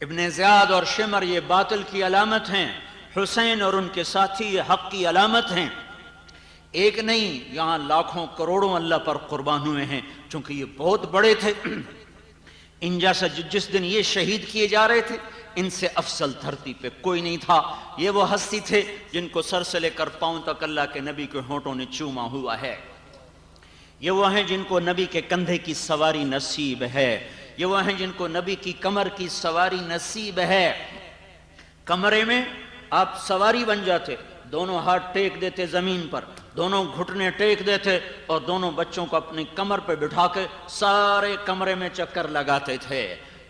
ابن زیاد اور شمر یہ باطل کی علامت ہیں، حسین اور ان کے ساتھی یہ حق کی علامت ہیں۔ ایک نہیں، یہاں لاکھوں کروڑوں اللہ پر قربان ہوئے ہیں، چونکہ یہ بہت بڑے تھے۔ ان جیسا جس دن یہ شہید کیے جا رہے تھے، ان سے افضل دھرتی پہ کوئی نہیں تھا۔ یہ وہ ہستی تھے جن کو سر سے لے کر پاؤں تک اللہ کے نبی کے ہونٹوں نے چوما ہوا ہے۔ یہ وہ ہیں جن کو نبی کے کندھے کی سواری نصیب ہے۔ یہ وہ ہیں جن کو نبی کی کمر کی سواری نصیب ہے۔ کمرے میں آپ سواری بن جاتے، دونوں ہاتھ ٹیک دیتے زمین پر، دونوں گھٹنے ٹیک دیتے اور دونوں بچوں کو اپنی کمر پہ بٹھا کے سارے کمرے میں چکر لگاتے تھے۔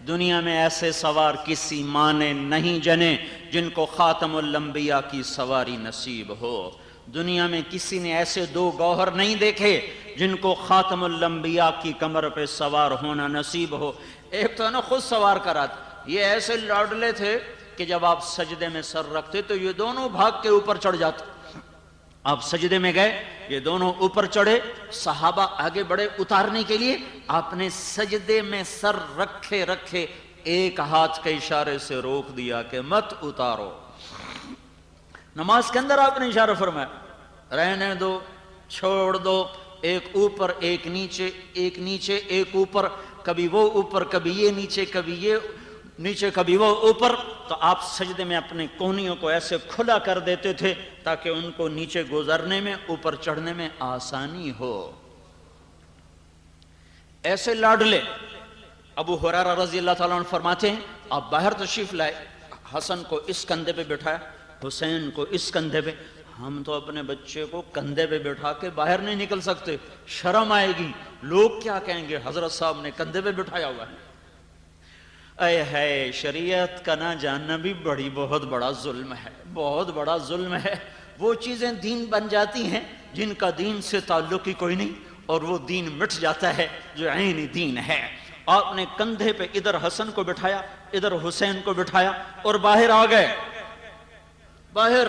دنیا میں ایسے سوار کسی ماں نے نہیں جنے جن کو خاتم الانبیاء کی سواری نصیب ہو۔ دنیا میں کسی نے ایسے دو گوہر نہیں دیکھے جن کو خاتم الانبیاء کی کمر پہ سوار ہونا نصیب ہو۔ ایک تو نا خود سوار کرات، یہ ایسے لاڈلے تھے کہ جب آپ سجدے میں سر رکھتے تو یہ دونوں بھاگ کے اوپر چڑھ جاتے۔ آپ سجدے میں گئے، یہ دونوں اوپر چڑھے، صحابہ آگے بڑھے اتارنے کے لیے، آپ نے سجدے میں سر رکھے رکھے ایک ہاتھ کے اشارے سے روک دیا کہ مت اتارو۔ نماز کے اندر آپ نے اشارہ فرمایا رہنے دو، چھوڑ دو، ایک اوپر ایک نیچے، ایک نیچے ایک اوپر، کبھی وہ اوپر کبھی یہ نیچے، کبھی یہ نیچے کبھی وہ اوپر۔ تو آپ سجدے میں اپنے کونیوں کو ایسے کھلا کر دیتے تھے تاکہ ان کو نیچے گزرنے میں اوپر چڑھنے میں آسانی ہو۔ ایسے لاڈلے ابو ہریرہ رضی اللہ تعالیٰ عنہ فرماتے ہیں آپ باہر تشریف لائے، حسن کو اس کندھے پہ بٹھایا، حسین کو اس کندھے پہ۔ ہم تو اپنے بچے کو کندھے پہ بٹھا کے باہر نہیں نکل سکتے، شرم آئے گی، لوگ کیا کہیں گے، حضرت صاحب نے کندھے پہ بٹھایا ہوا ہے۔ اے ہے شریعت کا نہ جاننا بھی بہت بڑا ظلم ہے، بہت بڑا ظلم ہے۔ وہ چیزیں دین بن جاتی ہیں جن کا دین سے تعلق ہی کوئی نہیں، اور وہ دین مٹ جاتا ہے جو عین دین ہے۔ آپ نے کندھے پہ ادھر حسن کو بٹھایا، ادھر حسین کو بٹھایا اور باہر آ گئے۔ باہر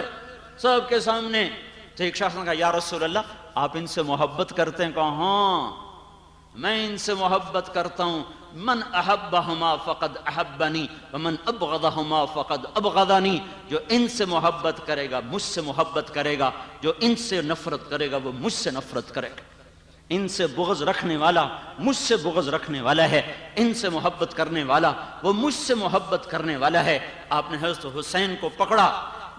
سب کے سامنے تو ایک شخص نے کہا یا رسول اللہ آپ ان سے محبت کرتے ہیں؟ کہا ہاں میں ان سے محبت کرتا ہوں۔ من احبہما فقد احبنی ومن ابغضہما فقد ابغضنی۔ جو ان سے محبت کرے گا مجھ سے محبت کرے گا، جو ان سے نفرت کرے گا وہ مجھ سے نفرت کرے گا۔ ان سے بغض رکھنے والا مجھ سے بغض رکھنے والا ہے، ان سے محبت کرنے والا وہ مجھ سے محبت کرنے والا ہے۔ آپ نے حضرت حسین کو پکڑا،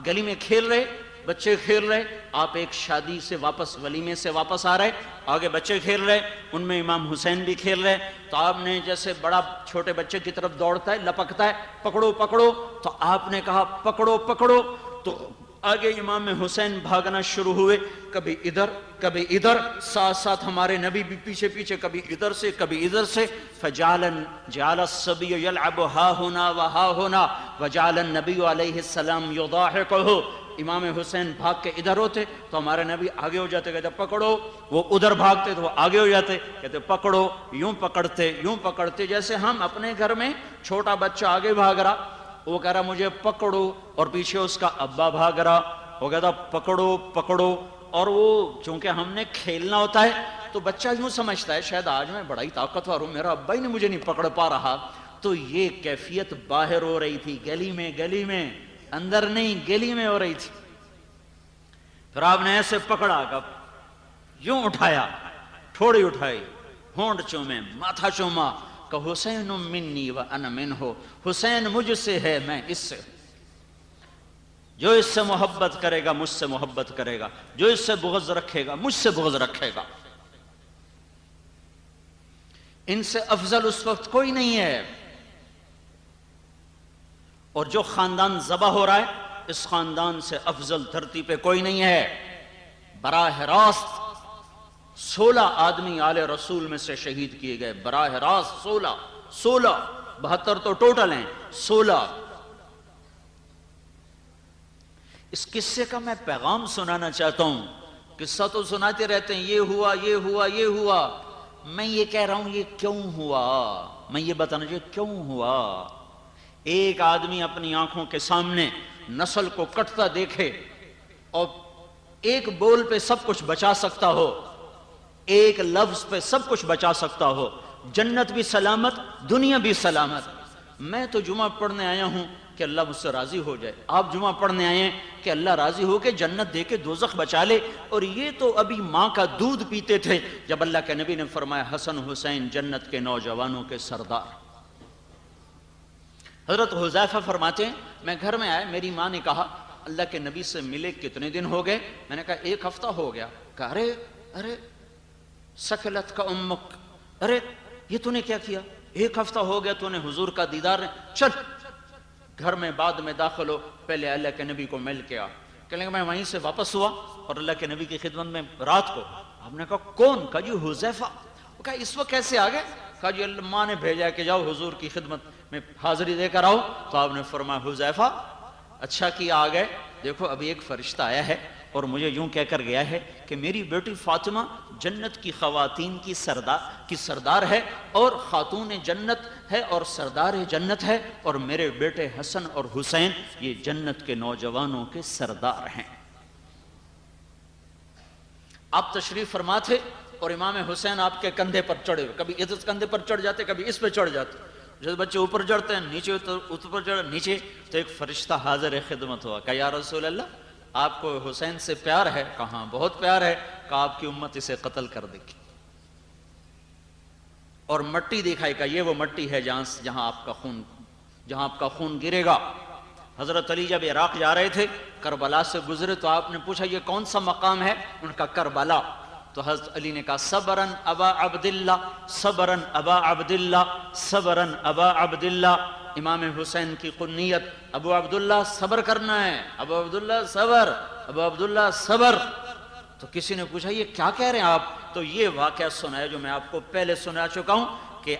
گلی میں کھیل رہے، بچے کھیل رہے، آپ ایک شادی سے واپس، ولیمے سے واپس آ رہے، آگے بچے کھیل رہے، ان میں امام حسین بھی کھیل رہے۔ تو آپ نے جیسے بڑا چھوٹے بچے کی طرف دوڑتا ہے، لپکتا ہے، پکڑو پکڑو، تو آپ نے کہا پکڑو پکڑو، تو آگے امام حسین بھاگنا شروع ہوئے، کبھی ادھر کبھی ادھر، ساتھ ساتھ ہمارے نبی بھی پیچھے پیچھے، کبھی ادھر سے کبھی ادھر سے۔ جعل الصبی یلعب ہا ہونا و ہا ہونا وجعل النبی علیہ السلام یضاحکہ۔ امام حسین بھاگ کے ادھر ہوتے تو ہمارے نبی آگے ہو جاتے، کہتے پکڑو، وہ ادھر بھاگتے تو وہ آگے ہو جاتے، کہتے پکڑو، یوں پکڑتے جیسے ہم اپنے گھر میں چھوٹا بچہ آگے بھاگ رہا، وہ کہہ رہا مجھے پکڑو، اور پیچھے اس کا ابا بھاگ رہا، وہ کہتا پکڑو پکڑو۔ اور وہ چونکہ ہم نے کھیلنا ہوتا ہے تو بچہ یوں سمجھتا ہے شاید آج میں بڑا ہی طاقتور ہوں، میرا ابا ہی نے مجھے نہیں پکڑ پا رہا۔ تو یہ کیفیت باہر ہو رہی تھی، گلی میں، اندر نہیں، گلی میں ہو رہی تھی۔ پھر آپ نے ایسے پکڑا، یوں اٹھایا، تھوڑی اٹھائی، ہونٹ چومے، ماتھا چوما، کہ حسین منی وانا منہ، حسین مجھ سے ہے میں اس سے۔ جو اس سے محبت کرے گا مجھ سے محبت کرے گا، جو اس سے بغض رکھے گا مجھ سے بغض رکھے گا۔ ان سے افضل اس وقت کوئی نہیں ہے۔ اور جو خاندان ذبح ہو رہا ہے اس خاندان سے افضل دھرتی پہ کوئی نہیں ہے۔ براہ راست 16 آدمی آل رسول میں سے شہید کیے گئے، براہ راست 16، 72 تو ٹوٹل ہیں، 16۔ اس قصے کا میں پیغام سنانا چاہتا ہوں۔ قصہ تو سناتے رہتے ہیں، یہ ہوا یہ ہوا یہ ہوا، میں یہ کہہ رہا ہوں یہ کیوں ہوا، میں یہ بتانا چاہیے کیوں ہوا۔ ایک آدمی اپنی آنکھوں کے سامنے نسل کو کٹتا دیکھے اور ایک بول پہ سب کچھ بچا سکتا ہو، ایک لفظ پہ سب کچھ بچا سکتا ہو، جنت بھی سلامت، دنیا بھی سلامت، میں تو جمعہ پڑھنے آیا ہوں کہ اللہ مجھ سے راضی ہو جائے، آپ جمعہ پڑھنے آئے ہیں کہ اللہ راضی ہو کے جنت دے کے دوزخ بچا لے، اور یہ تو ابھی ماں کا دودھ پیتے تھے جب اللہ کے نبی نے فرمایا حسن حسین جنت کے نوجوانوں کے سردار۔ حضرت حذیفہ فرماتے ہیں میں گھر میں آیا، میری ماں نے کہا اللہ کے نبی سے ملے کتنے دن ہو گئے؟ میں نے کہا 1 ہفتہ ہو گیا۔ کہا ارے سکلت کا امک، ارے یہ تو نے کیا کیا، 1 ہفتہ ہو گیا تو نے حضور کا دیدار چل گھر میں بعد میں داخل ہو، پہلے اللہ کے نبی کو مل کے آ۔ کہنے کہ میں وہیں سے واپس ہوا اور اللہ کے نبی کی خدمت میں رات کو۔ آپ نے کہا کون؟ کہا جی حذیفہ۔ وہ کہا اس وقت کیسے آ گئے؟ کہا جی اللہ ماں نے بھیجا کہ جاؤ حضور کی خدمت میں حاضری دے کر آؤ۔ تو آپ نے فرمایا حذیفہ اچھا کیا آ گئے، دیکھو ابھی ایک فرشتہ آیا ہے اور مجھے یوں کہہ کر گیا ہے کہ میری بیٹی فاطمہ جنت کی خواتین کی سردار ہے اور خاتون جنت ہے اور سردار جنت ہے، اور میرے بیٹے حسن اور حسین یہ جنت کے نوجوانوں کے سردار ہیں۔ آپ تشریف فرما تھے اور امام حسین آپ کے کندھے پر چڑھے ہوئے، کبھی اس کندھے پر چڑھ جاتے کبھی اس پہ چڑھ جاتے، جب بچے اوپر چڑھتے ہیں نیچے اوپر چڑھ نیچے، تو ایک فرشتہ حاضر خدمت ہوا کہ یا رسول اللہ آپ کو حسین سے پیار ہے؟ کہاں بہت پیار ہے۔ کہا آپ کی امت اسے قتل کر دے گی، اور مٹی دکھائی کہ یہ وہ مٹی ہے جہاں آپ کا خون گرے گا۔ حضرت علی جب عراق جا رہے تھے کربلا سے گزرے تو آپ نے پوچھا یہ کون سا مقام ہے؟ ان کا کربلا۔ تو حضرت علی نے کہا صبرن ابا عبداللہ، صبرن ابا عبداللہ، صبرن ابا عبداللہ۔ امام حسین کی قنیت ابو عبداللہ صبر کرنا ہے، ابو عبداللہ صبر، ابو عبداللہ صبر۔ تو کسی نے پوچھا یہ کیا کہہ رہے ہیں آپ؟ تو یہ واقعہ سنایا جو میں آپ کو پہلے سنا چکا ہوں کہ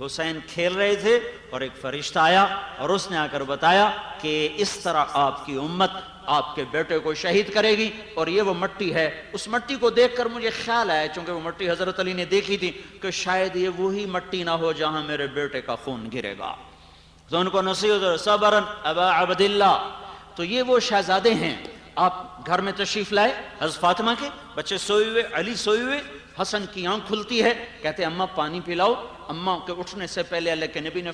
حسین کھیل رہے تھے اور ایک فرشتہ آیا اور اس نے آ کر بتایا کہ اس طرح آپ کی امت آپ کے بیٹے کو شہید کرے گی، اور یہ وہ مٹی ہے۔ اس مٹی کو دیکھ کر مجھے خیال آیا، چونکہ وہ مٹی حضرت علی نے دیکھی تھی، کہ شاید یہ وہی مٹی نہ ہو جہاں میرے بیٹے کا خون گرے گا۔ تو ان کو نصیحت صبرن ابا عبداللہ۔ تو یہ وہ شہزادے ہیں۔ آپ گھر میں تشریف لائے، حضرت فاطمہ کے بچے سوئے ہوئے، علی سوئے ہوئے، حسن کی آنکھ کھلتی ہے، کہتے ہیں اماں پانی پلاؤ۔ اماں کے اٹھنے سے پہلے اللہ کے نبی نے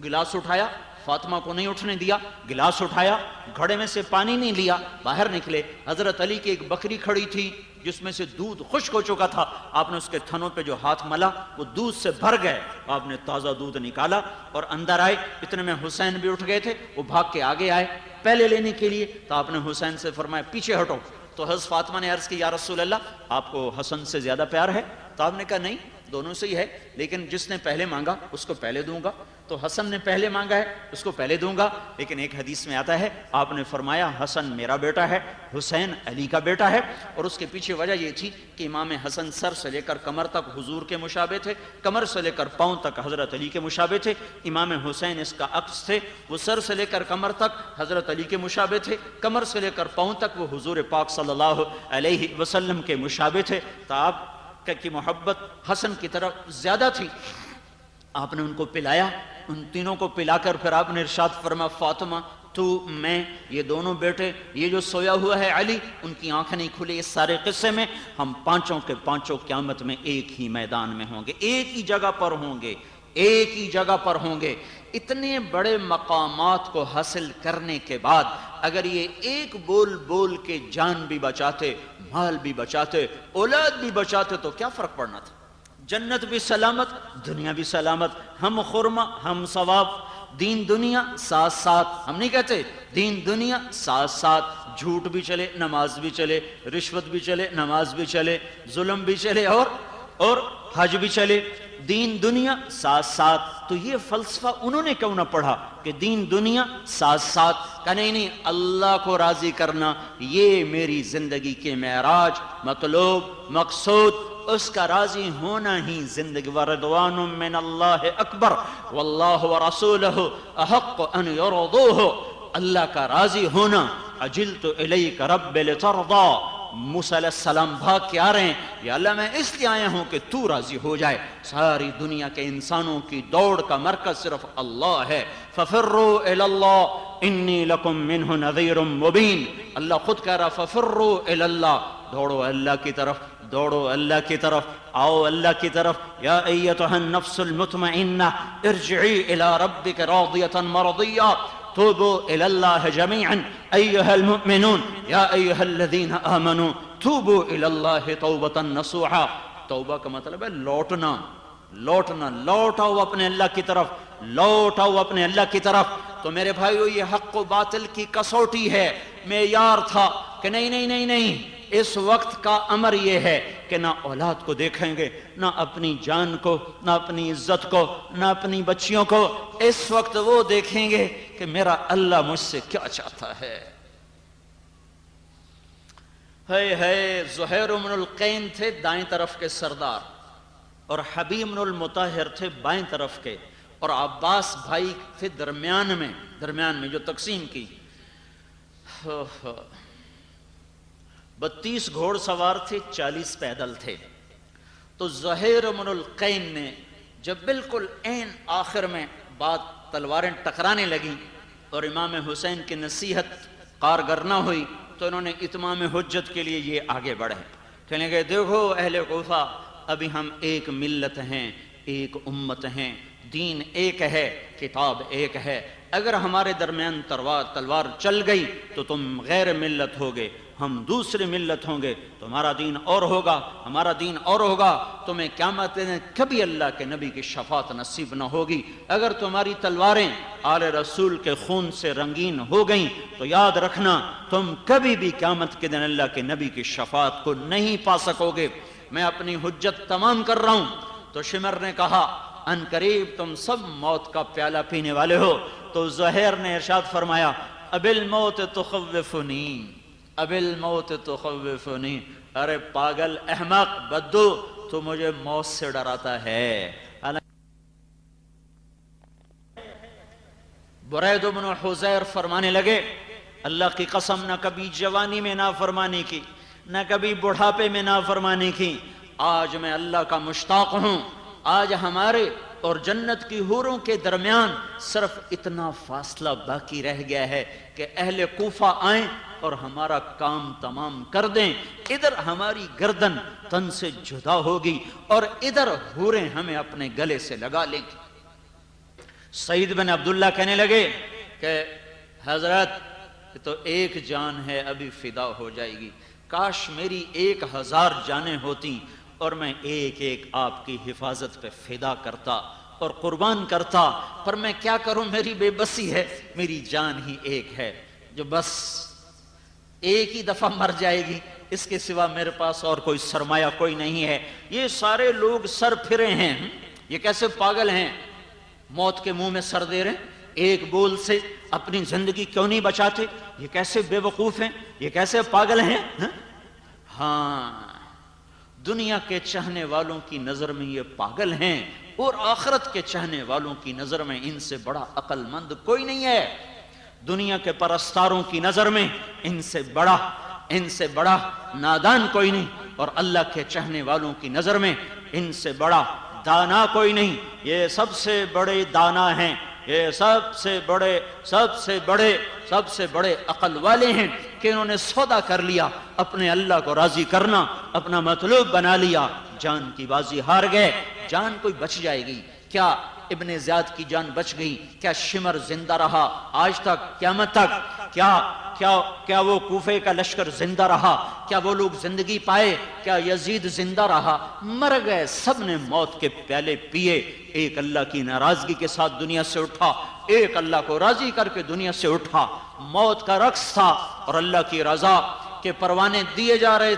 گلاس اٹھایا، فاطمہ کو نہیں اٹھنے دیا، گلاس اٹھایا، گھڑے میں سے پانی نہیں لیا، باہر نکلے۔ حضرت علی کی ایک بکری کھڑی تھی جس میں سے دودھ خشک ہو چکا تھا، آپ نے اس کے تھنوں پہ جو ہاتھ ملا وہ دودھ سے بھر گئے، آپ نے تازہ دودھ نکالا اور اندر آئے۔ اتنے میں حسین بھی اٹھ گئے تھے، وہ بھاگ کے آگے آئے پہلے لینے کے لیے، تو آپ نے حسین سے فرمایا پیچھے ہٹو۔ تو حضرت فاطمہ نے عرض کی یا رسول اللہ آپ کو حسن سے زیادہ پیار ہے؟ تو آپ نے کہا نہیں دونوں سے ہی ہے، لیکن جس نے پہلے مانگا اس کو پہلے دوں گا۔ تو حسن نے پہلے مانگا ہے اس کو پہلے دوں گا، لیکن ایک حدیث میں آتا ہے آپ نے فرمایا حسن میرا بیٹا ہے، حسین علی کا بیٹا ہے۔ اور اس کے پیچھے وجہ یہ تھی کہ امام حسن سر سے لے کر کمر تک حضور کے مشابہ تھے، کمر سے لے کر پاؤں تک حضرت علی کے مشابہ تھے۔ امام حسین اس کا عکس تھے، وہ سر سے لے کر کمر تک حضرت علی کے مشابہ تھے، کمر سے لے کر پاؤں تک وہ حضور پاک صلی اللہ علیہ وسلم کے مشابہ تھے۔ تو آپ کی محبت حسن کی طرف زیادہ تھی، آپ نے ان کو پلایا، ان تینوں کو پلا کر پھر آپ نے ارشاد فرمایا فاطمہ تو میں یہ دونوں بیٹے، یہ جو سویا ہوا ہے علی ان کی آنکھ نہیں کھلی اس سارے قصے میں، ہم پانچوں کے پانچوں قیامت میں ایک ہی میدان میں ہوں گے، ایک ہی جگہ پر ہوں گے، ایک ہی جگہ پر ہوں گے۔ اتنے بڑے مقامات کو حاصل کرنے کے بعد اگر یہ ایک بول بول کے جان بھی بچاتے، مال بھی بچاتے، اولاد بھی بچاتے تو کیا فرق پڑنا تھا؟ جنت بھی سلامت، دنیا بھی سلامت، ہم خرما ہم ثواب، دین دنیا ساتھ ساتھ، ہم نہیں کہتے دین دنیا ساتھ ساتھ، جھوٹ بھی چلے نماز بھی چلے، رشوت بھی چلے نماز بھی چلے، ظلم بھی چلے اور حج بھی چلے، دین دنیا ساتھ ساتھ۔ تو یہ فلسفہ انہوں نے کیوں نہ پڑھا کہ دین دنیا ساتھ ساتھ، کہ نہیں اللہ کو راضی کرنا یہ میری زندگی کے معراج، مطلوب، مقصود، اس کا راضی ہونا ہی زندگی، وَرِضْوَانٌ مِّنَ اللَّهِ أَكْبَرُ وَاللَّهُ وَرَسُولُهُ أَحَقُّ أَنْ يَرْضُوهُ، اللہ کا راضی ہونا۔ عَجِلْتُ إِلَيْكَ رَبِّ لِتَرْضَىٰ، موسیٰ علیہ السلام بھاگ کے آ رہے ہیں، یا اللہ میں اس لیے آیا ہوں کہ تو راضی ہو جائے۔ ساری دنیا کے انسانوں کی دوڑ کا مرکز صرف اللہ ہے۔ فَفِرُّوا إِلَى اللَّهِ إِنِّي لَكُم مِّنْهُ نَذِيرٌ مُّبِينٌ، اللہ خود کہہ رہا فَفِرُّوا إِلَى اللَّهِ، دوڑو اللہ کی طرف، دوڑو اللہ کی طرف، آؤ اللہ کی طرف۔ یا ایتھا النفس المطمئنہ ارجعی الی ربک راضیۃ مرضیہ توبوا الی اللہ جميعا ایھا المؤمنون یا ایھا الذین آمنوا توبوا الی اللہ توبۃ نصوحا۔ توبہ کا مطلب ہے لوٹنا، لوٹنا، لوٹ آؤ اپنے اللہ کی طرف، لوٹ آؤ اپنے اللہ کی طرف۔ تو میرے بھائیو یہ حق و باطل کی کسوٹی ہے، معیار تھا کہ نہیں نہیں نہیں نہیں، اس وقت کا امر یہ ہے کہ نہ اولاد کو دیکھیں گے، نہ اپنی جان کو، نہ اپنی عزت کو، نہ اپنی بچیوں کو، اس وقت وہ دیکھیں گے کہ میرا اللہ مجھ سے کیا چاہتا ہے۔ ہے زہیر بن القین تھے دائیں طرف کے سردار، اور حبیب بن المطہر تھے بائیں طرف کے، اور عباس بھائی تھے درمیان میں جو تقسیم کی۔ 32 گھوڑ سوار تھے، 40 پیدل تھے۔ تو زہیر بن القین نے جب بالکل عین آخر میں بات تلواریں ٹکرانے لگیں اور امام حسین کی نصیحت کارگر نہ ہوئی، تو انہوں نے اتمام حجت کے لیے یہ آگے بڑھے، کہنے لگے دیکھو اہل کوفہ، ابھی ہم ایک ملت ہیں، ایک امت ہیں، دین ایک ہے، کتاب ایک ہے۔ اگر ہمارے درمیان تلوار چل گئی تو تم غیر ملت ہوگے، ہم دوسری ملت ہوں گے، تمہارا دین اور ہوگا، ہمارا دین اور ہوگا، تمہیں قیامت میں کبھی اللہ کے نبی کی شفاعت نصیب نہ ہوگی۔ اگر تمہاری تلواریں آل رسول کے خون سے رنگین ہو گئیں تو یاد رکھنا تم کبھی بھی قیامت کے دن اللہ کے نبی کی شفاعت کو نہیں پا سکو گے۔ میں اپنی حجت تمام کر رہا ہوں۔ تو شمر نے کہا ان قریب تم سب موت کا پیالہ پینے والے ہو۔ تو زہیر نے ارشاد فرمایا اب الموت تخوفنی، اب الموت تخوفنی، ارے پاگل، احمق، بدو، تو مجھے موت سے ڈراتا ہے۔ برید بن حزیر فرمانے لگے اللہ کی قسم، نہ کبھی جوانی میں نافرمانی کی، نہ کبھی بڑھاپے میں نافرمانی کی، آج میں اللہ کا مشتاق ہوں۔ آج ہمارے اور جنت کی حوروں کے درمیان صرف اتنا فاصلہ باقی رہ گیا ہے کہ اہل کوفہ آئیں اور ہمارا کام تمام کر دیں، ادھر ہماری گردن تن سے جدا ہوگی اور ادھر حوریں ہمیں اپنے گلے سے لگا لیں گی۔ سعید بن عبداللہ کہنے لگے کہ حضرت تو ایک جان ہے ابھی فدا ہو جائے گی، کاش میری 1000 جانیں ہوتی اور میں ایک ایک آپ کی حفاظت پہ فدا کرتا اور قربان کرتا، پر میں کیا کروں، میری بے بسی ہے، میری جان ہی ایک ہے جو بس ایک ہی دفعہ مر جائے گی، اس کے سوا میرے پاس اور کوئی سرمایہ کوئی نہیں ہے۔ یہ سارے لوگ سر پھرے ہیں، یہ کیسے پاگل ہیں، موت کے منہ میں سر دے رہے ہیں، ایک بول سے اپنی زندگی کیوں نہیں بچاتے، یہ کیسے بے وقوف ہیں، یہ کیسے پاگل ہیں۔ ہاں، دنیا کے چاہنے والوں کی نظر میں یہ پاگل ہیں، اور آخرت کے چاہنے والوں کی نظر میں ان سے بڑا عقل مند کوئی نہیں ہے۔ دنیا کے پرستاروں کی نظر میں ان سے بڑا نادان کوئی نہیں، اور اللہ کے چاہنے والوں کی نظر میں ان سے بڑا دانا کوئی نہیں۔ یہ سب سے بڑے دانا ہیں، یہ سب سے بڑے عقل والے ہیں کہ انہوں نے سودا کر لیا، اپنے اللہ کو راضی کرنا اپنا مطلوب بنا لیا، جان کی بازی ہار گئے۔ جان کوئی بچ جائے گی کیا؟ ابن زیاد کی جان بچ گئی کیا؟ شمر زندہ رہا آج تک قیامت تک؟ کیا وہ کوفے کا لشکر زندہ رہا؟ کیا وہ لوگ زندگی پائے؟ کیا یزید زندہ رہا؟ مر گئے، سب نے موت کے پیالے پیے۔ ایک اللہ کی ناراضگی کے ساتھ دنیا سے اٹھا، ایک اللہ کو راضی کر کے دنیا سے اٹھا۔ موت کا رقص تھا اور اللہ کی رضا کے پروانے دیے جا رہے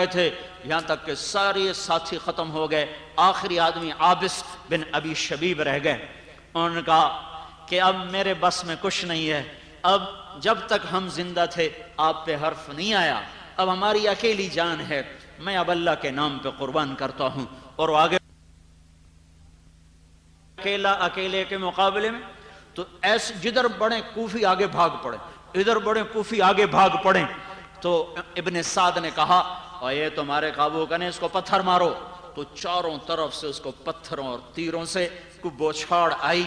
تھے یہاں تک کہ سارے ساتھی ختم ہو گئے۔ آخری آدمی عابس بن ابی شبیب رہ گئے۔ انہوں نے کہا کہ اب میرے بس میں کچھ نہیں ہے، اب جب تک ہم زندہ تھے آپ پہ حرف نہیں آیا، اب ہماری اکیلی جان ہے، میں اب اللہ کے نام پہ قربان کرتا ہوں۔ اور آگے اکیلے کے مقابلے میں تو ایسے جدھر بڑے کوفی آگے بھاگ پڑے، ادھر بڑے کوفی آگے بھاگ پڑے۔ تو ابن سعد نے کہا اور یہ تمہارے قابو کرنے، اس کو پتھر مارو۔ تو چاروں طرف سے اس کو پتھروں اور تیروں سے کو بوچھاڑ آئی،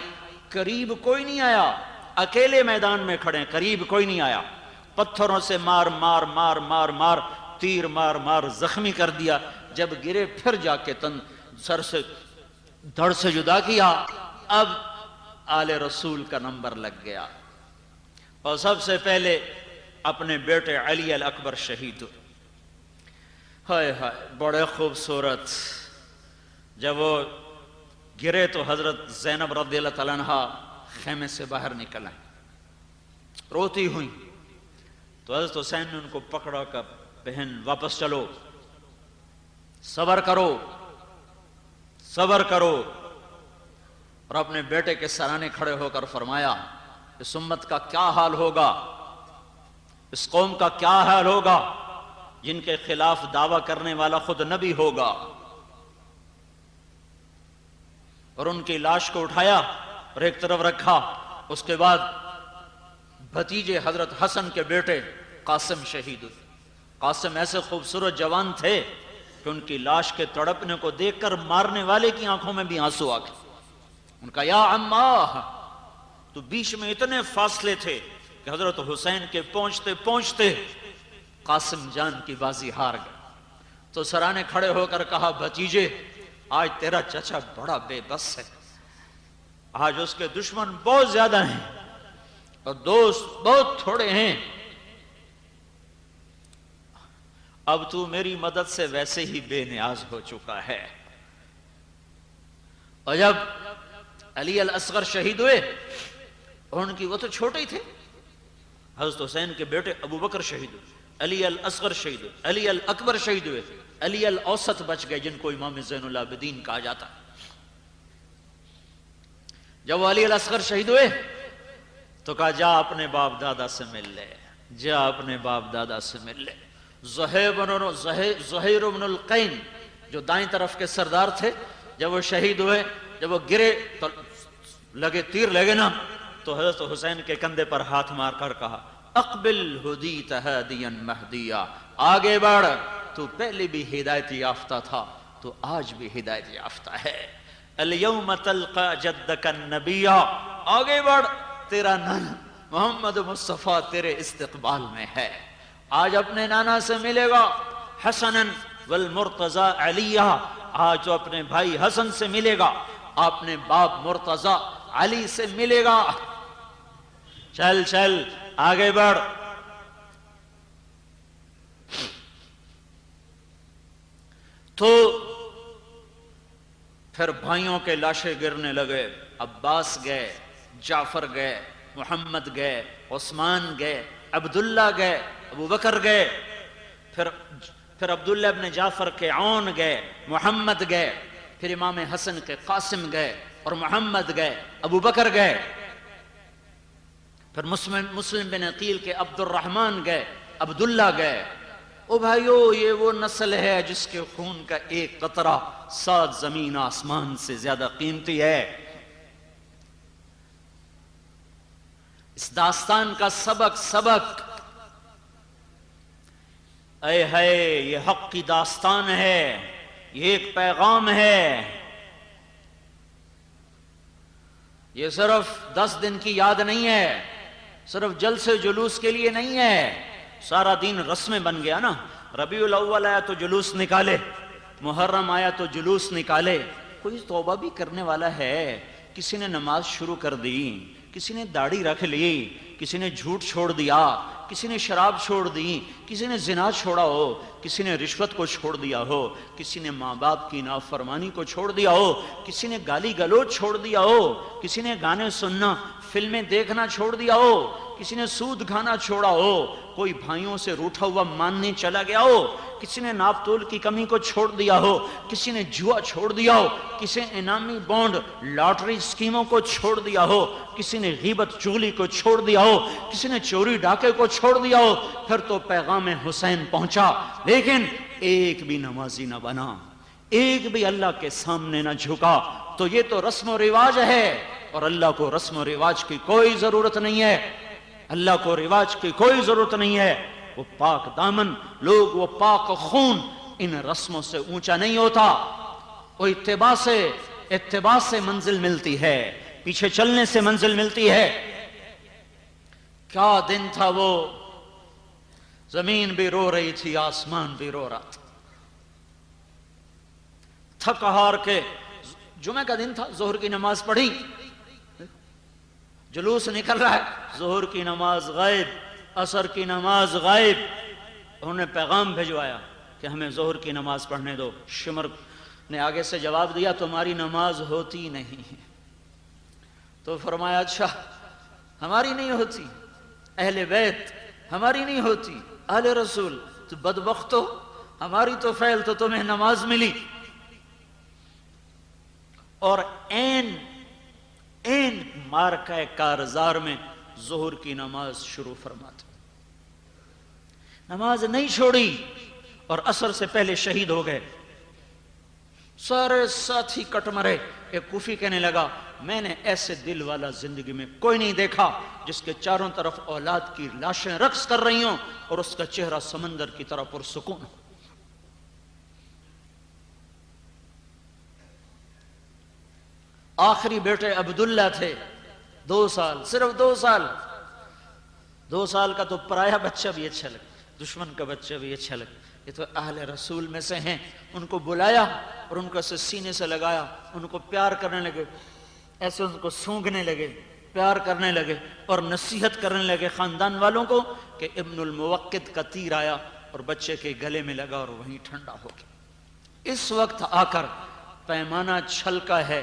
قریب کوئی نہیں آیا، اکیلے میدان میں کھڑے، قریب کوئی نہیں آیا۔ پتھروں سے مار تیر مار مار زخمی کر دیا، جب گرے پھر جا کے تن سر سے دھڑ سے جدا کیا، اب آل رسول کا نمبر لگ گیا، اور سب سے پہلے اپنے بیٹے علی الاکبر شہید ہوئے۔ ہائے ہائے بڑے خوبصورت، جب وہ گرے تو حضرت زینب رضی اللہ تعالیٰ عنہ خیمے سے باہر نکل آئیں، روتی ہوئی، تو حضرت حسین نے ان کو پکڑا کہ بہن واپس چلو، صبر کرو صبر کرو، اور اپنے بیٹے کے سرانے کھڑے ہو کر فرمایا اس امت کا کیا حال ہوگا، اس قوم کا کیا حال ہوگا جن کے خلاف دعویٰ کرنے والا خود نبی ہوگا۔ اور ان کی لاش کو اٹھایا اور ایک طرف رکھا، اس کے بعد بھتیجے حضرت حسن کے بیٹے قاسم شہید ہوئے۔ قاسم ایسے خوبصورت جوان تھے کہ ان کی لاش کے تڑپنے کو دیکھ کر مارنے والے کی آنکھوں میں بھی آنسو آ گئے۔ ان کا یا عمّا، تو بیچ میں اتنے فاصلے تھے کہ حضرت حسین کے پہنچتے پہنچتے قاسم جان کی بازی ہار گئے۔ تو سرانے کھڑے ہو کر کہا بھتیجے آج تیرا چچا بڑا بے بس ہے، آج اس کے دشمن بہت زیادہ ہیں اور دوست بہت تھوڑے ہیں، اب تو میری مدد سے ویسے ہی بے نیاز ہو چکا ہے۔ اور جب علی الاصغر شہید ہوئے، اور ان کی وہ تو چھوٹے ہی تھے، حضرت حسین کے بیٹے ابو بکر شہید ہوئے، علی الاصغر شہید ہوئے، علی الاکبر شہید ہوئے، علی الاوسط بچ گئے جن کو امام زین العابدین کہا جاتا۔ جب وہ علی الاصغر شہید ہوئے تو کہا جا اپنے باپ دادا سے مل لے، جا اپنے باپ دادا سے مل لے۔ زہیر بن القین جو دائیں طرف کے سردار تھے، جب وہ شہید ہوئے، جب وہ گرے تو لگے تیر لگے نا، تو حضرت حسین کے کندھے پر ہاتھ مار کر کہا اقبل ہدیت ہادیا مہدیا، آگے بڑھ، تو پہلے بھی ہدایت یافتہ تھا تو آج بھی ہدایت یافتہ ہے۔ الیوم تلقى جدک النبی، آگے بڑھ، تیرا نانا محمد مصطفیٰ تیرے استقبال میں ہے، آج اپنے نانا سے ملے گا، حسنا والمرتضی علیہ، آج تو اپنے بھائی حسن سے ملے گا، اپنے باپ مرتضی علی سے ملے گا، چل چل آگے بڑھ۔ تو پھر بھائیوں کے لاشیں گرنے لگے، عباس گئے، جعفر گئے، محمد گئے، عثمان گئے، عبداللہ گئے، ابو بکر گئے، پھر عبداللہ ابن جعفر کے عون گئے، محمد گئے، پھر امام حسن کے قاسم گئے اور محمد گئے، ابو بکر گئے، پھر مسلم بن عقیل کے عبد الرحمن گئے، عبداللہ گئے۔ او بھائیو، یہ وہ نسل ہے جس کے خون کا ایک قطرہ 7 زمین آسمان سے زیادہ قیمتی ہے۔ اس داستان کا سبق اے ہے، یہ حق کی داستان ہے، یہ ایک پیغام ہے، یہ صرف 10 دن کی یاد نہیں ہے، صرف جلسے جلوس کے لیے نہیں ہے، سارا دین رسمیں بن گیا نا۔ ربیع الاول آیا تو جلوس نکالے، محرم آیا تو جلوس نکالے، کوئی توبہ بھی کرنے والا ہے؟ کسی نے نماز شروع کر دی، کسی نے داڑھی رکھ لی، کسی نے جھوٹ چھوڑ دیا، کسی نے شراب چھوڑ دی، کسی نے زنا چھوڑا ہو، کسی نے رشوت کو چھوڑ دیا ہو، کسی نے ماں باپ کی نافرمانی کو چھوڑ دیا ہو، کسی نے گالی گلوچ چھوڑ دیا ہو، کسی نے گانے سننا، فلمیں دیکھنا چھوڑ دیا ہو، کسی نے سود کھانا چھوڑا ہو، کوئی بھائیوں سے روٹھا ہوا ماننے چلا گیا ہو، کسی نے ناپ تول کی کمی کو چھوڑ دیا ہو، کسی نے جوا چھوڑ دیا ہو، کسی نے انعامی بانڈ لاٹری اسکیموں کو چھوڑ دیا ہو، کسی نے غیبت چغلی کو چھوڑ دیا ہو، کسی نے چوری ڈاکے کو چھوڑ دیا ہو، پھر تو پیغام حسین پہنچا، لیکن ایک بھی نمازی نہ بنا، ایک بھی اللہ کے سامنے نہ جھکا۔ تو یہ تو رسم و رواج ہے، اور اللہ کو رسم و رواج کی کوئی ضرورت نہیں ہے، اللہ کو رواج کی کوئی ضرورت نہیں ہے۔ وہ پاک دامن لوگ، وہ پاک خون ان رسموں سے اونچا نہیں ہوتا، وہ اتباع سے منزل ملتی ہے، پیچھے چلنے سے منزل ملتی ہے۔ کیا دن تھا وہ، زمین بھی رو رہی تھی، آسمان بھی رو رہا تھا۔ تھک ہار کے، جمعہ کا دن تھا، ظہر کی نماز پڑھی، جلوس نکل رہا ہے، ظہر کی نماز غائب، عصر کی نماز غائب۔ انہوں نے پیغام بھجوایا کہ ہمیں ظہر کی نماز پڑھنے دو۔ شمر نے آگے سے جواب دیا تمہاری نماز ہوتی نہیں ہے۔ تو فرمایا اچھا ہماری نہیں ہوتی، اہل بیت ہماری نہیں ہوتی، اہل رسول تو بدبخت ہو، ہماری تو فعل تو تمہیں نماز ملی۔ اور این مارکہ کارزار میں ظہر کی نماز شروع فرماتے، نماز نہیں چھوڑی، اور عصر سے پہلے شہید ہو گئے۔ سارے ساتھی کٹ مرے۔ ایک کوفی کہنے لگا میں نے ایسے دل والا زندگی میں کوئی نہیں دیکھا جس کے چاروں طرف اولاد کی لاشیں رقص کر رہی ہوں اور اس کا چہرہ سمندر کی طرح پرسکون ہو۔ آخری بیٹے عبداللہ تھے، 2 سال، صرف 2 سال۔ 2 سال کا تو پرایا بچہ بھی اچھا لگا، دشمن کا بچہ بھی اچھا لگا۔ یہ تو اہل رسول میں سے ہیں۔ ان کو بلایا اور ان کو سینے سے لگایا، ان کو پیار کرنے لگے، ایسے ان کو سونگھنے لگے، پیار کرنے لگے اور نصیحت کرنے لگے خاندان والوں کو کہ ابن الموقد کا تیر آیا اور بچے کے گلے میں لگا اور وہیں ٹھنڈا ہو گیا۔ اس وقت آ کر پیمانہ چھلکا ہے،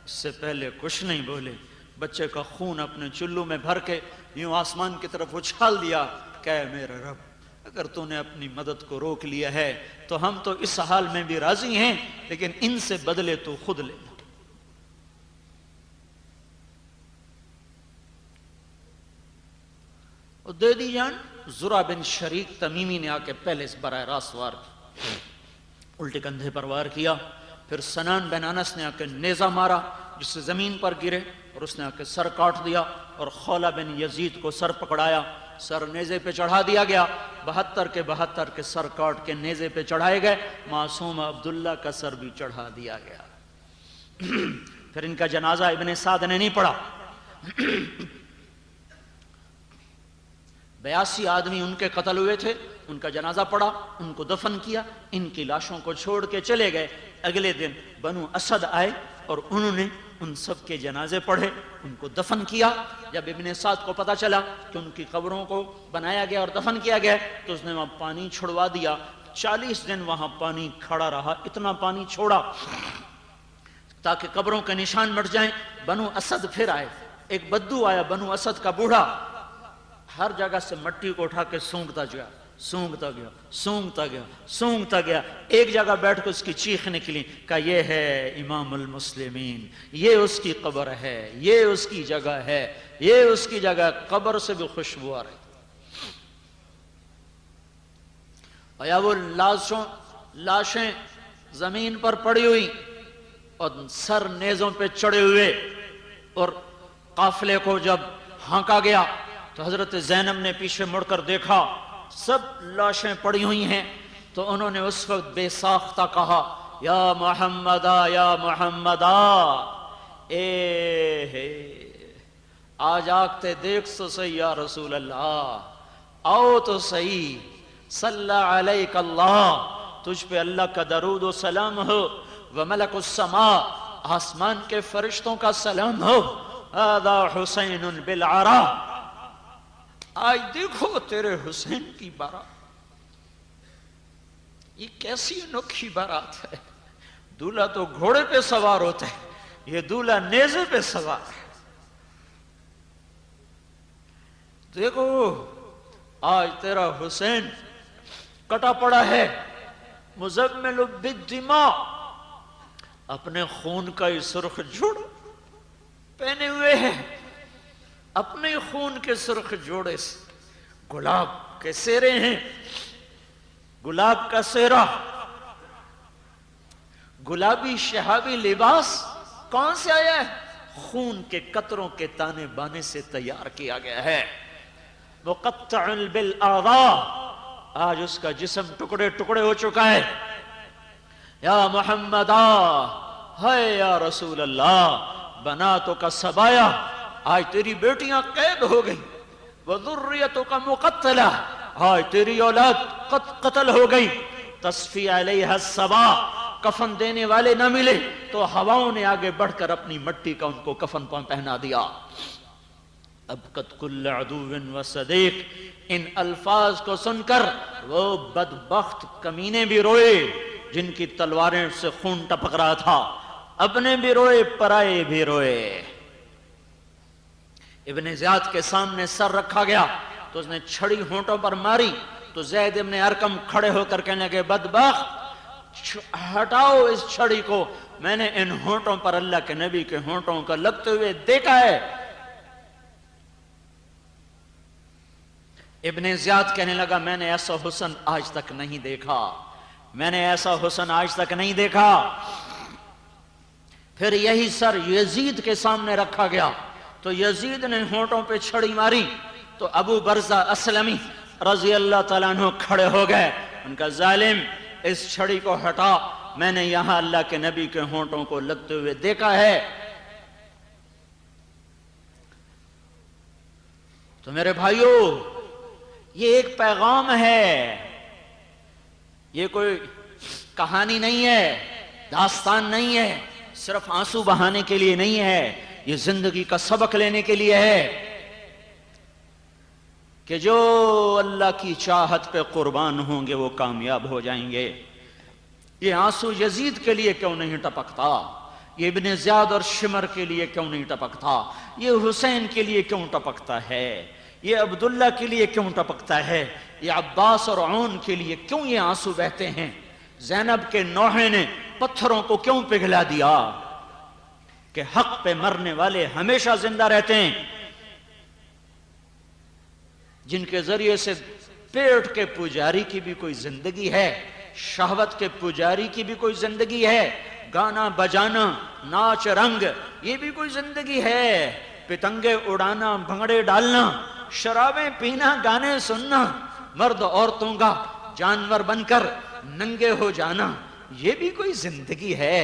اس سے پہلے کچھ نہیں بولے۔ بچے کا خون اپنے چلو میں بھر کے یوں آسمان کی طرف اچھال دیا کہ اے میرے رب، اگر تو نے اپنی مدد کو روک لیا ہے تو ہم تو اس حال میں بھی راضی ہیں، لیکن ان سے بدلے تو خود لے لو۔ اور دے دی جان۔ زرع بن شریک تمیمی نے آ کے پہلے براہ راست وار کی، الٹے کندھے پر وار کیا۔ پھر سنان بن انس نے آ کے نیزہ مارا جس سے زمین پر گرے، اور اس نے آ کے سر کاٹ دیا، اور خولہ بن یزید کو سر پکڑایا، سر نیزے پہ چڑھا دیا گیا۔ 72 کے 72 کے سر کاٹ کے نیزے پہ چڑھائے گئے۔ معصوم عبداللہ کا سر بھی چڑھا دیا گیا۔ پھر ان کا جنازہ ابن سعد نے نہیں پڑھا۔ 82 آدمی ان کے قتل ہوئے تھے، ان کا جنازہ پڑھا، ان کو دفن کیا، ان کی لاشوں کو چھوڑ کے چلے گئے۔ اگلے دن بنو اسد آئے اور انہوں نے ان سب کے جنازے پڑھے، ان کو دفن کیا۔ جب ابن سعد کو پتا چلا کہ ان کی قبروں کو بنایا گیا اور دفن کیا گیا تو اس نے وہاں پانی چھڑوا دیا۔ 40 دن وہاں پانی کھڑا رہا، اتنا پانی چھوڑا تاکہ قبروں کے نشان مٹ جائیں۔ بنو اسد پھر آئے، ایک بدو آیا بنو اسد کا بوڑھا، ہر جگہ سے مٹی کو اٹھا کے سونگتا گیا، سونگتا گیا، سونگتا گیا، سونگتا گیا۔ ایک جگہ بیٹھ کے اس کی چیخ نکلی کہ یہ ہے امام المسلمین، یہ اس کی قبر ہے، یہ اس کی جگہ ہے، یہ اس کی جگہ۔ قبر سے بھی خوشبو آ رہی۔ اور یا وہ لاشیں زمین پر پڑی ہوئی اور سر نیزوں پہ چڑھے ہوئے، اور قافلے کو جب ہانکا گیا تو حضرت زینب نے پیچھے مڑ کر دیکھا، سب لاشیں پڑی ہوئی ہیں۔ تو انہوں نے اس وقت بے ساختہ کہا یا محمدہ یا محمدہ، آج آگتے دیکھ تو صحیح یا رسول اللہ، آؤ تو صحیح، صلی علیک اللہ، تجھ پہ اللہ کا درود و سلام ہو، وملک السماء، آسمان کے فرشتوں کا سلام ہو، هذا حسین بالعرا، آج دیکھو تیرے حسین کی بارات، یہ کیسی انوکھی بارات ہے۔ دولہا تو گھوڑے پہ سوار ہوتا ہے، یہ دولہا نیزے پہ سوار ہے۔ دیکھو آج تیرا حسین کٹا پڑا ہے، مزمل بالدماء، اپنے خون کا ہی سرخ جوڑ پہنے ہوئے ہیں، اپنے خون کے سرخ جوڑے سے گلاب کے سیرے ہیں، گلاب کا سیرا، گلابی شہابی لباس کون سے آیا ہے؟ خون کے قطروں کے تانے بانے سے تیار کیا گیا ہے۔ مقطع بالاعضاء، آج اس کا جسم ٹکڑے ٹکڑے ہو چکا ہے۔ یا محمدہ، ہے یا رسول اللہ، بناتوں کا سبایا، آج تیری بیٹیاں قید ہو گئی، وذریتوں کا مقتلہ، ہائے تیری اولاد قتل ہو گئی. تصفی علیہ الصبا، کفن دینے والے نہ ملے تو ہواؤں نے آگے بڑھ کر اپنی مٹی کا ان کو کفن پہنا دیا. ابقت کل عدو و صدیق، ان الفاظ کو سن کر وہ بدبخت کمینے بھی روئے جن کی تلواریں سے خون ٹپک رہا تھا. اپنے بھی روئے، پرائے بھی روئے. ابن زیاد کے سامنے سر رکھا گیا تو اس نے چھڑی ہونٹوں پر ماری تو زید ابن ارقم کھڑے ہو کر کہنے لگے بدبخت ہٹاؤ اس چھڑی کو، میں نے ان ہونٹوں پر اللہ کے نبی کے ہونٹوں کا لگتے ہوئے دیکھا ہے. ابن زیاد کہنے لگا میں نے ایسا حسن آج تک نہیں دیکھا، میں نے ایسا حسن آج تک نہیں دیکھا. پھر یہی سر یزید کے سامنے رکھا گیا تو یزید نے ہونٹوں پہ چھڑی ماری تو ابو برزہ اسلمی رضی اللہ تعالیٰ عنہ کھڑے ہو گئے. ان کا ظالم اس چھڑی کو ہٹا، میں نے یہاں اللہ کے نبی کے ہونٹوں کو لگتے ہوئے دیکھا ہے. تو میرے بھائیوں، یہ ایک پیغام ہے، یہ کوئی کہانی نہیں ہے، داستان نہیں ہے، صرف آنسو بہانے کے لیے نہیں ہے، یہ زندگی کا سبق لینے کے لیے ہے کہ جو اللہ کی چاہت پہ قربان ہوں گے وہ کامیاب ہو جائیں گے. یہ آنسو یزید کے لیے کیوں نہیں ٹپکتا؟ یہ ابن زیاد اور شمر کے لیے کیوں نہیں ٹپکتا؟ یہ حسین کے لیے کیوں ٹپکتا ہے؟ یہ عبداللہ کے لیے کیوں ٹپکتا ہے؟ یہ عباس اور عون کے لیے کیوں یہ آنسو بہتے ہیں؟ زینب کے نوحے نے پتھروں کو کیوں پگھلا دیا؟ کہ حق پہ مرنے والے ہمیشہ زندہ رہتے ہیں. جن کے ذریعے سے پیٹ کے پجاری کی بھی کوئی زندگی ہے، شہوت کے پجاری کی بھی کوئی زندگی ہے، گانا بجانا ناچ رنگ یہ بھی کوئی زندگی ہے، پتنگے اڑانا بھنگڑے ڈالنا شرابیں پینا گانے سننا مرد عورتوں کا جانور بن کر ننگے ہو جانا یہ بھی کوئی زندگی ہے.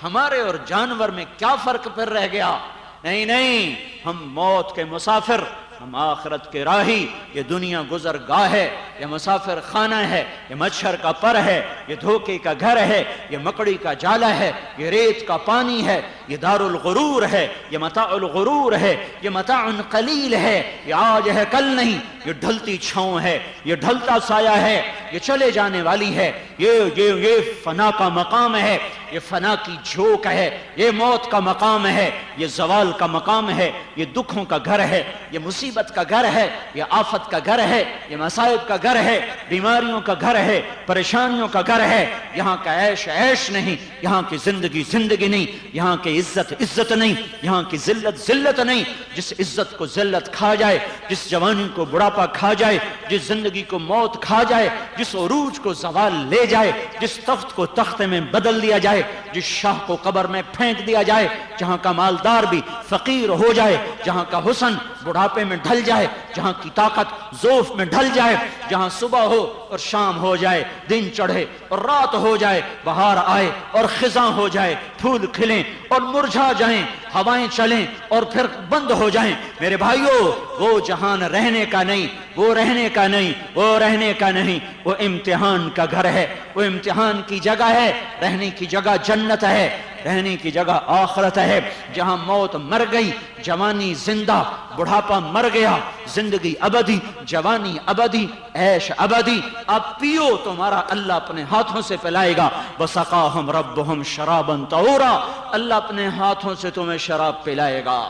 ہمارے اور جانور میں کیا فرق پھر رہ گیا؟ نہیں نہیں، ہم موت کے مسافر، ہم آخرت کے راہی. یہ دنیا گزر گاہ ہے، یہ مسافر خانہ ہے، یہ مچھر کا پر ہے، یہ دھوکے کا گھر ہے، یہ مکڑی کا جالا ہے، یہ ریت کا پانی ہے، یہ دار الغرور ہے، یہ متاع الغرور ہے، یہ متاع قلیل ہے، یہ آج ہے کل نہیں، یہ ڈھلتی چھاؤں ہے، یہ ڈھلتا سایہ ہے، یہ چلے جانے والی ہے، یہ فنا کا مقام ہے، یہ فنا کی جھوک ہے، یہ موت کا مقام ہے، یہ زوال کا مقام ہے، یہ دکھوں کا گھر ہے، یہ مصیبت کا گھر ہے، یہ آفت کا گھر ہے، یہ مصائب کا گھر ہے، بیماریوں کا گھر ہے، پریشانیوں کا گھر ہے. یہاں کا عیش عیش نہیں، یہاں کی زندگی زندگی نہیں، یہاں کی عزت عزت نہیں، یہاں کی ذلت ذلت نہیں. جس عزت کو ذلت کھا جائے، جس جوانی کو بڑھاپا کھا جائے، جس زندگی کو موت کھا جائے، جس عروج کو زوال لے جائے، جس تخت کو تختے میں بدل دیا جائے، جس شاہ کو قبر میں پھینک دیا جائے، جہاں کا مالدار بھی فقیر ہو جائے، جہاں کا حسن بڑھاپے میں ڈھل جائے، جہاں کی طاقت ضعف میں ڈھل جائے، جہاں صبح ہو اور شام ہو جائے، دن چڑھے اور رات ہو جائے، بہار آئے اور خزاں ہو جائے، پھول کھلیں اور مرجھا جائیں، ہوائیں چلیں اور پھر بند ہو جائیں. میرے بھائیوں، وہ جہان رہنے کا نہیں، وہ رہنے کا نہیں، وہ رہنے کا نہیں، وہ امتحان کا گھر ہے، وہ امتحان کی جگہ ہے. رہنے کی جگہ جنت ہے، رہنے کی جگہ آخرت ہے. جہاں موت مر گئی، جوانی زندہ، بڑھاپا مر گیا، زندگی ابدی، جوانی ابدی، عیش ابدی. آپ پیو، تمہارا اللہ اپنے ہاتھوں سے پلائے گا. وَسَقَاهُمْ رَبُّهُمْ شَرَابًا طَهُورًا، اللہ اپنے ہاتھوں سے تمہیں شراب پلائے گا.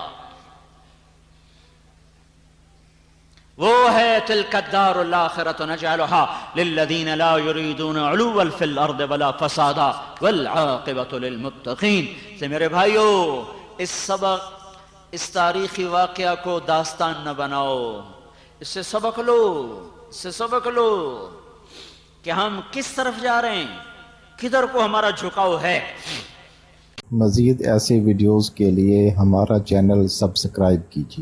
وہ ہے تلک الدار الآخرۃ نجعلها للذین لا یریدون علوا فی الارض ولا فسادا والعاقبۃ للمتقین. سے میرے بھائیو، اس سبق، اس تاریخی واقعہ کو داستان نہ بناؤ، اس سے سبق لو، اس سے سبق لو کہ ہم کس طرف جا رہے ہیں، کدھر کو ہمارا جھکاؤ ہے. مزید ایسے ویڈیوز کے لیے ہمارا چینل سبسکرائب کیجیے.